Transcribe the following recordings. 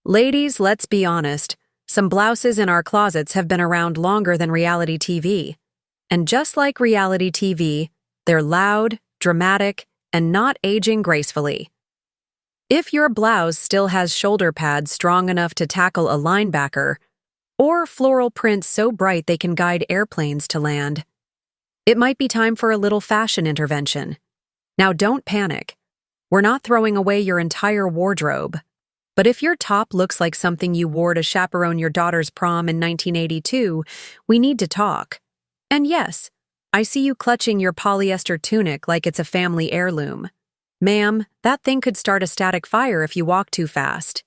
Ladies, let's be honest. Some blouses in our closets have been around longer than reality TV. And just like reality TV, they're loud, dramatic, and not aging gracefully. If your blouse still has shoulder pads strong enough to tackle a linebacker, or floral prints so bright they can guide airplanes to land, it might be time for a little fashion intervention. Now don't panic. We're not throwing away your entire wardrobe. But if your top looks like something you wore to chaperone your daughter's prom in 1982, we need to talk. And yes, I see you clutching your polyester tunic like it's a family heirloom. Ma'am, that thing could start a static fire if you walk too fast.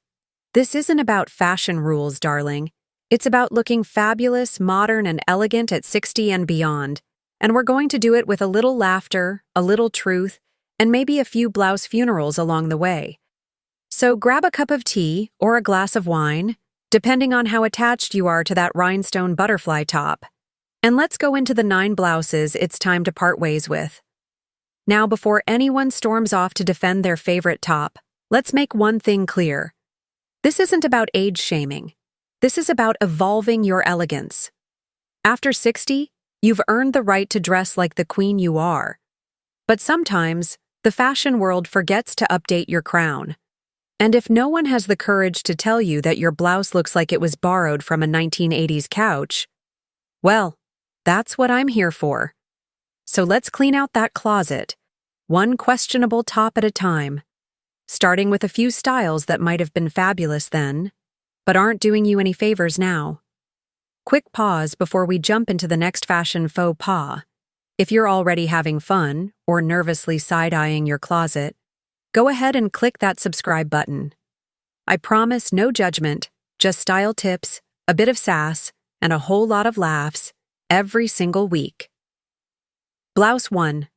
This isn't about fashion rules, darling. It's about looking fabulous, modern, and elegant at 60 and beyond. And we're going to do it with a little laughter, a little truth, and maybe a few blouse funerals along the way. So grab a cup of tea or a glass of wine, depending on how attached you are to that rhinestone butterfly top. And let's go into the 9 blouses it's time to part ways with. Now, before anyone storms off to defend their favorite top, let's make one thing clear. This isn't about age shaming. This is about evolving your elegance. After 60, you've earned the right to dress like the queen you are. But sometimes, the fashion world forgets to update your crown. And if no one has the courage to tell you that your blouse looks like it was borrowed from a 1980s couch, well, that's what I'm here for. So let's clean out that closet, one questionable top at a time, starting with a few styles that might have been fabulous then, but aren't doing you any favors now. Quick pause before we jump into the next fashion faux pas. If you're already having fun or nervously side-eyeing your closet, go ahead and click that subscribe button. I promise no judgment, just style tips, a bit of sass, and a whole lot of laughs every single week. Blouse 1.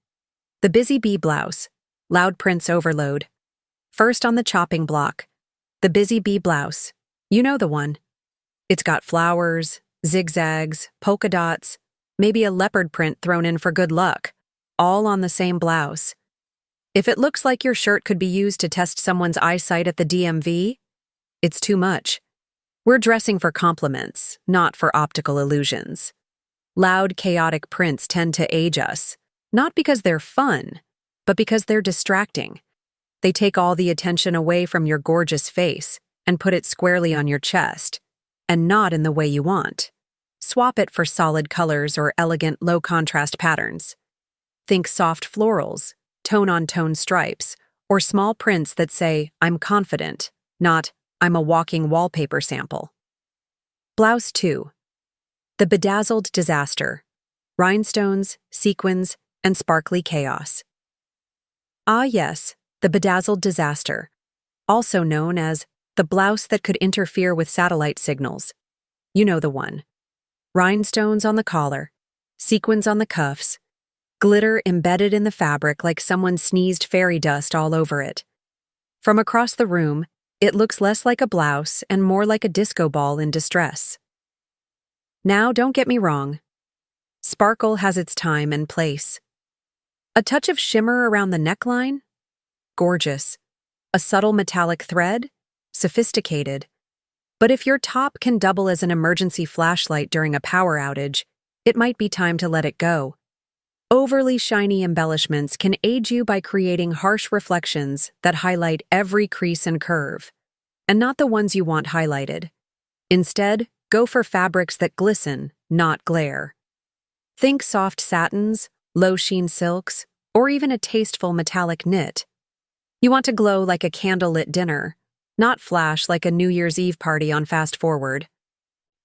The Busy Bee Blouse. Loud prints overload. First on the chopping block. The Busy Bee Blouse. You know the one. It's got flowers, zigzags, polka dots, maybe a leopard print thrown in for good luck, all on the same blouse. If it looks like your shirt could be used to test someone's eyesight at the DMV, it's too much. We're dressing for compliments, not for optical illusions. Loud, chaotic prints tend to age us, not because they're fun, but because they're distracting. They take all the attention away from your gorgeous face and put it squarely on your chest, and not in the way you want. Swap it for solid colors or elegant, low-contrast patterns. Think soft florals, tone-on-tone stripes, or small prints that say, "I'm confident," not, "I'm a walking wallpaper sample." Blouse 2. The Bedazzled Disaster. Rhinestones, sequins, and sparkly chaos. Ah yes, the Bedazzled Disaster, also known as the blouse that could interfere with satellite signals. You know the one. Rhinestones on the collar, sequins on the cuffs, glitter embedded in the fabric like someone sneezed fairy dust all over it. From across the room, it looks less like a blouse and more like a disco ball in distress. Now, don't get me wrong. Sparkle has its time and place. A touch of shimmer around the neckline? Gorgeous. A subtle metallic thread? Sophisticated. But if your top can double as an emergency flashlight during a power outage, it might be time to let it go. Overly shiny embellishments can age you by creating harsh reflections that highlight every crease and curve, and not the ones you want highlighted. Instead, go for fabrics that glisten, not glare. Think soft satins, low-sheen silks, or even a tasteful metallic knit. You want to glow like a candlelit dinner, not flash like a New Year's Eve party on Fast Forward.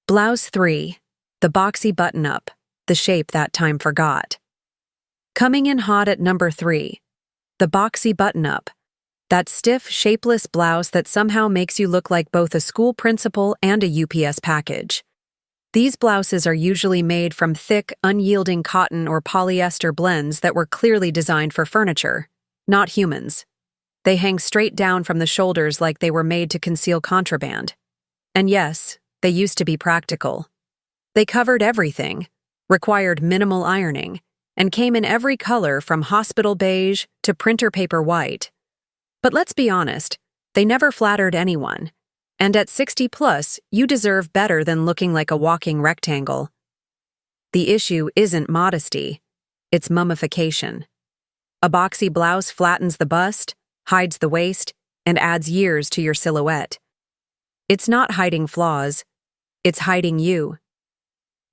Blouse 3. The Boxy Button-Up, the shape that time forgot. Coming in hot at number 3, the boxy button-up, that stiff, shapeless blouse that somehow makes you look like both a school principal and a UPS package. These blouses are usually made from thick, unyielding cotton or polyester blends that were clearly designed for furniture, not humans. They hang straight down from the shoulders like they were made to conceal contraband. And yes, they used to be practical. They covered everything, required minimal ironing, and came in every color from hospital beige to printer paper white. But let's be honest, they never flattered anyone. And at 60 plus, you deserve better than looking like a walking rectangle. The issue isn't modesty, it's mummification. A boxy blouse flattens the bust, hides the waist, and adds years to your silhouette. It's not hiding flaws, it's hiding you.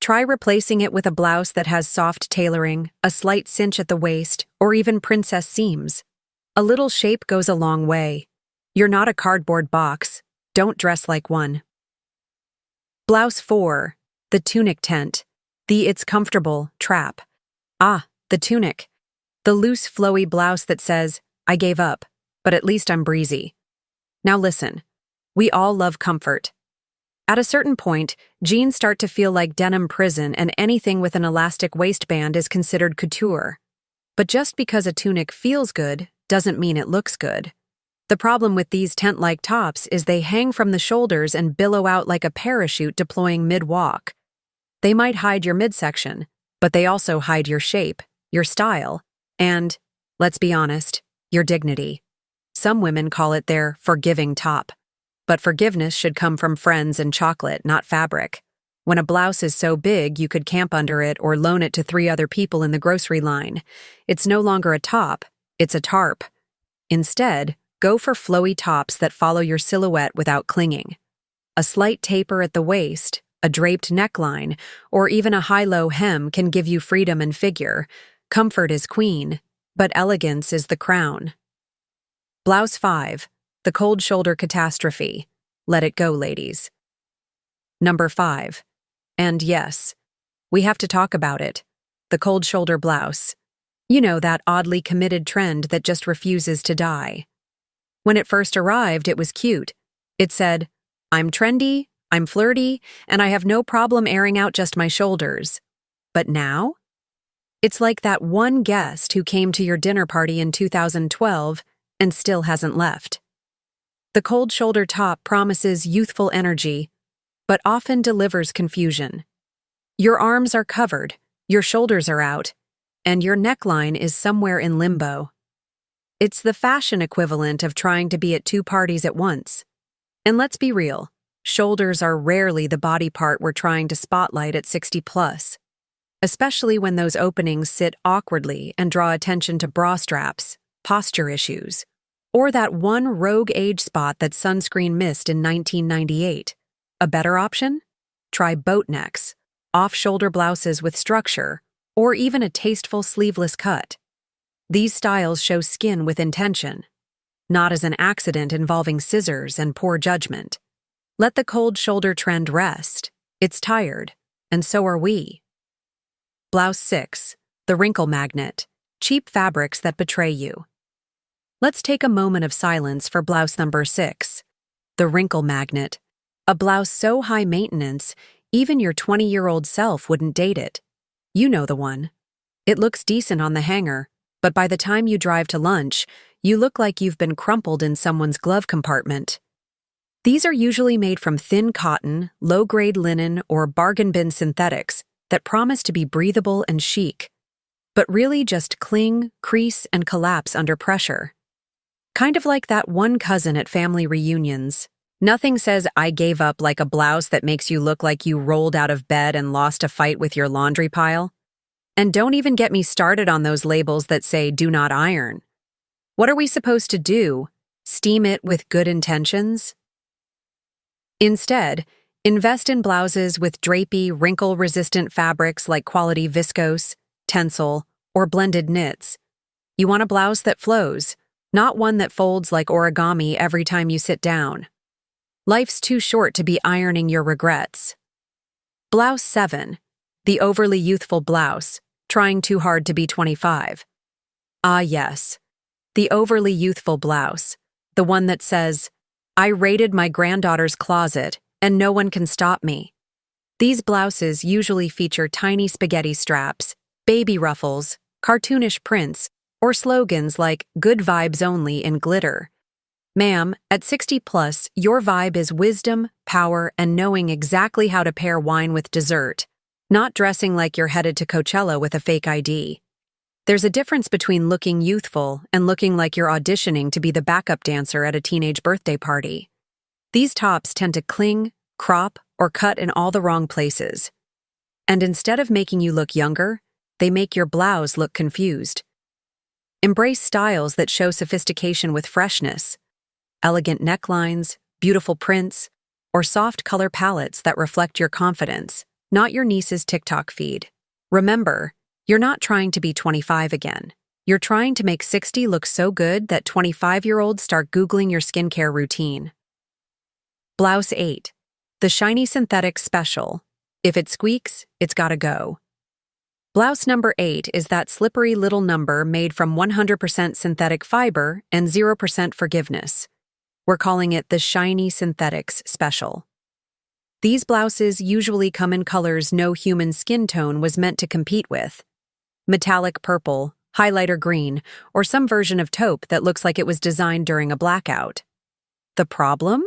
Try replacing it with a blouse that has soft tailoring, a slight cinch at the waist, or even princess seams. A little shape goes a long way. You're not a cardboard box. Don't dress like one. Blouse 4. The tunic tent. The "it's comfortable" trap. Ah, the tunic. The loose, flowy blouse that says, "I gave up, but at least I'm breezy." Now listen, we all love comfort. At a certain point, jeans start to feel like denim prison, and anything with an elastic waistband is considered couture. But just because a tunic feels good doesn't mean it looks good. The problem with these tent-like tops is they hang from the shoulders and billow out like a parachute deploying mid-walk. They might hide your midsection, but they also hide your shape, your style, and, let's be honest, your dignity. Some women call it their forgiving top. But forgiveness should come from friends and chocolate, not fabric. When a blouse is so big you could camp under it or loan it to 3 other people in the grocery line, it's no longer a top, it's a tarp. Instead, go for flowy tops that follow your silhouette without clinging. A slight taper at the waist, a draped neckline, or even a high-low hem can give you freedom and figure. Comfort is queen, but elegance is the crown. Blouse 5. The cold shoulder catastrophe. Let it go, ladies. Number 5. And yes, we have to talk about it. The cold shoulder blouse. You know, that oddly committed trend that just refuses to die. When it first arrived, it was cute. It said, "I'm trendy, I'm flirty, and I have no problem airing out just my shoulders." But now? It's like that one guest who came to your dinner party in 2012 and still hasn't left. The cold shoulder top promises youthful energy, but often delivers confusion. Your arms are covered, your shoulders are out, and your neckline is somewhere in limbo. It's the fashion equivalent of trying to be at 2 parties at once. And let's be real, shoulders are rarely the body part we're trying to spotlight at 60 plus, especially when those openings sit awkwardly and draw attention to bra straps, posture issues, or that one rogue age spot that sunscreen missed in 1998. A better option? Try boat necks, off-shoulder blouses with structure, or even a tasteful sleeveless cut. These styles show skin with intention, not as an accident involving scissors and poor judgment. Let the cold shoulder trend rest. It's tired, and so are we. Blouse 6. The wrinkle magnet. Cheap fabrics that betray you. Let's take a moment of silence for blouse number 6. The wrinkle magnet. A blouse so high maintenance, even your 20-year-old self wouldn't date it. You know the one. It looks decent on the hanger, but by the time you drive to lunch, you look like you've been crumpled in someone's glove compartment. These are usually made from thin cotton, low-grade linen, or bargain bin synthetics that promise to be breathable and chic, but really just cling, crease, and collapse under pressure. Kind of like that one cousin at family reunions. Nothing says "I gave up" like a blouse that makes you look like you rolled out of bed and lost a fight with your laundry pile. And don't even get me started on those labels that say "do not iron." What are we supposed to do? Steam it with good intentions? Instead, invest in blouses with drapey, wrinkle-resistant fabrics like quality viscose, tencel, or blended knits. You want a blouse that flows, not one that folds like origami every time you sit down. Life's too short to be ironing your regrets. Blouse 7. The overly youthful blouse, trying too hard to be 25. Ah yes, the overly youthful blouse, the one that says, "I raided my granddaughter's closet, and no one can stop me." These blouses usually feature tiny spaghetti straps, baby ruffles, cartoonish prints, or slogans like "good vibes only" in glitter. Ma'am, at 60 plus, your vibe is wisdom, power, and knowing exactly how to pair wine with dessert, not dressing like you're headed to Coachella with a fake ID. There's a difference between looking youthful and looking like you're auditioning to be the backup dancer at a teenage birthday party. These tops tend to cling, crop, or cut in all the wrong places. And instead of making you look younger, they make your blouse look confused. Embrace styles that show sophistication with freshness. Elegant necklines, beautiful prints, or soft color palettes that reflect your confidence, not your niece's TikTok feed. Remember, you're not trying to be 25 again. You're trying to make 60 look so good that 25-year-olds start Googling your skincare routine. Blouse 8. The Shiny Synthetic Special. If it squeaks, it's gotta go. Blouse number 8 is that slippery little number made from 100% synthetic fiber and 0% forgiveness. We're calling it the Shiny Synthetics Special. These blouses usually come in colors no human skin tone was meant to compete with. Metallic purple, highlighter green, or some version of taupe that looks like it was designed during a blackout. The problem?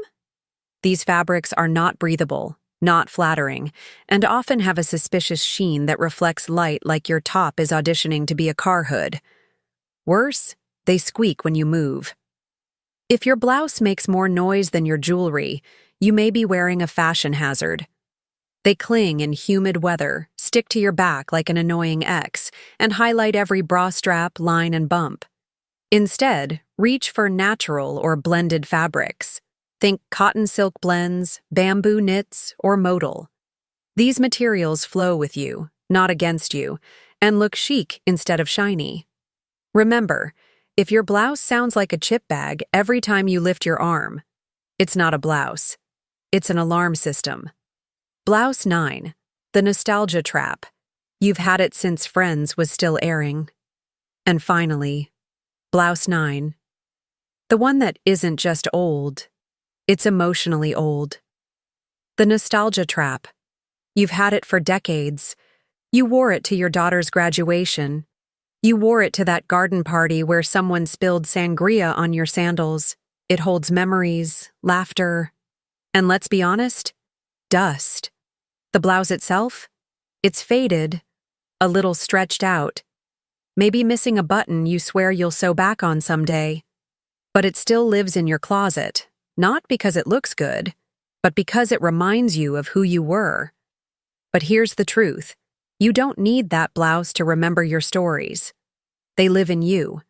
These fabrics are not breathable, not flattering, and often have a suspicious sheen that reflects light like your top is auditioning to be a car hood. Worse, they squeak when you move. If your blouse makes more noise than your jewelry, you may be wearing a fashion hazard. They cling in humid weather, stick to your back like an annoying ex, and highlight every bra strap, line, and bump. Instead, reach for natural or blended fabrics. Think cotton silk blends, bamboo knits, or modal. These materials flow with you, not against you, and look chic instead of shiny. Remember, if your blouse sounds like a chip bag every time you lift your arm, it's not a blouse. It's an alarm system. Blouse 9. The Nostalgia Trap. You've had it since Friends was still airing. And finally, Blouse 9. The one that isn't just old. It's emotionally old. The Nostalgia Trap. You've had it for decades. You wore it to your daughter's graduation. You wore it to that garden party where someone spilled sangria on your sandals. It holds memories, laughter, and let's be honest, dust. The blouse itself? It's faded, a little stretched out, maybe missing a button you swear you'll sew back on someday. But it still lives in your closet. Not because it looks good, but because it reminds you of who you were. But here's the truth. You don't need that blouse to remember your stories. They live in you,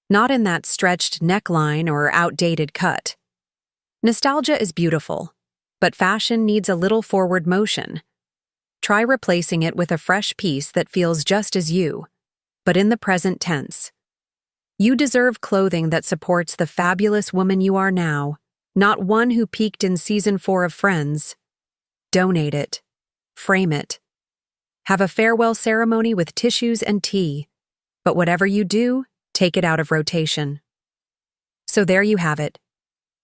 not in that stretched neckline or outdated cut. Nostalgia is beautiful, but fashion needs a little forward motion. Try replacing it with a fresh piece that feels just as you, but in the present tense. You deserve clothing that supports the fabulous woman you are now, not one who peaked in season 4 of Friends. Donate it. Frame it. Have a farewell ceremony with tissues and tea. But whatever you do, take it out of rotation. So there you have it.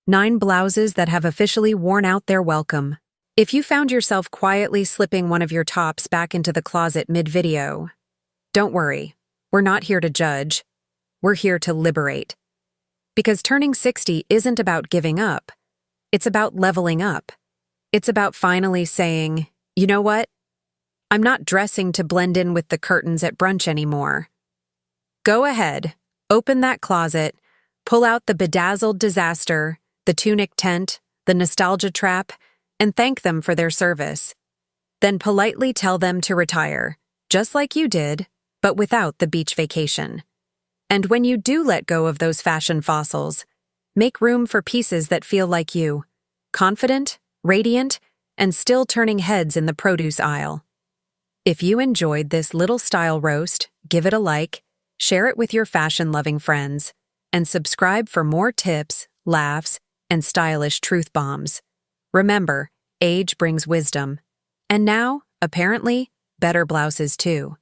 9 blouses that have officially worn out their welcome. If you found yourself quietly slipping one of your tops back into the closet mid-video, don't worry. We're not here to judge. We're here to liberate. Because turning 60 isn't about giving up. It's about leveling up. It's about finally saying, you know what? I'm not dressing to blend in with the curtains at brunch anymore. Go ahead, open that closet, pull out the bedazzled disaster, the tunic tent, the nostalgia trap, and thank them for their service. Then politely tell them to retire, just like you did, but without the beach vacation. And when you do let go of those fashion fossils, make room for pieces that feel like you, confident, radiant, and still turning heads in the produce aisle. If you enjoyed this little style roast, give it a like, share it with your fashion-loving friends, and subscribe for more tips, laughs, and stylish truth bombs. Remember, age brings wisdom. And now, apparently, better blouses too.